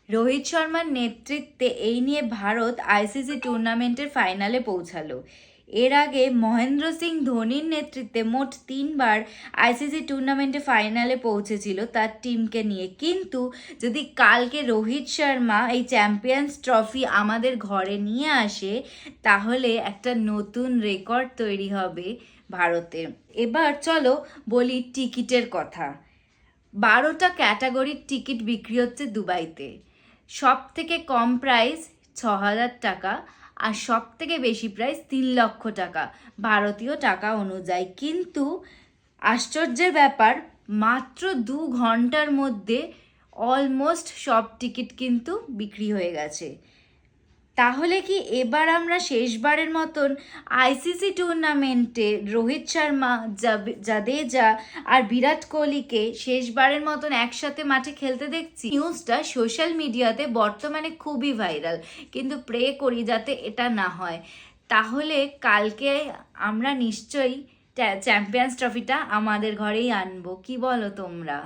রোহিত শর্মার নেতৃত্বে এই নিয়ে ভারত আইসিসি টুর্নামেন্টের ফাইনালে পৌঁছালো। এর আগে মহেন্দ্র সিং ধোনির নেতৃত্বে মোট 3বার আইসিসি টুর্নামেন্টে ফাইনালে পৌঁছেছিল তার টিমকে নিয়ে। কিন্তু যদি কালকে রোহিত শর্মা এই চ্যাম্পিয়ন্স ট্রফি আমাদের ঘরে নিয়ে আসে, তাহলে একটা নতুন রেকর্ড তৈরি হবে ভারতের। এবার চলো বলি টিকিটের কথা। 12টা ক্যাটাগরির টিকিট বিক্রি হচ্ছে দুবাইতে। সব থেকে কম প্রাইস 6,000 টাকা, আর সব থেকে বেশি প্রাইস 3 লক্ষ টাকা ভারতীয় টাকা অনুযায়ী। কিন্তু আশ্চর্যের ব্যাপার, মাত্র 2 ঘন্টার মধ্যে অলমোস্ট সব টিকিট কিন্তু বিক্রি হয়ে গেছে। তাহলে কি এবার আমরা শেষবারের মতন আইসিসি টুর্নামেন্টে রোহিত শর্মা, জাদেজা আর বিরাট কোহলিকে শেষবারের মতন একসাথে মাঠে খেলতে দেখছি? নিউজটা সোশ্যাল মিডিয়াতে বর্তমানে খুবই ভাইরাল, কিন্তু প্রে করি যাতে এটা না হয়। তাহলে কালকে আমরা নিশ্চয়ই চ্যাম্পিয়ন্স ট্রফিটা আমাদের ঘরেই আনবো। কি বলো তোমরা?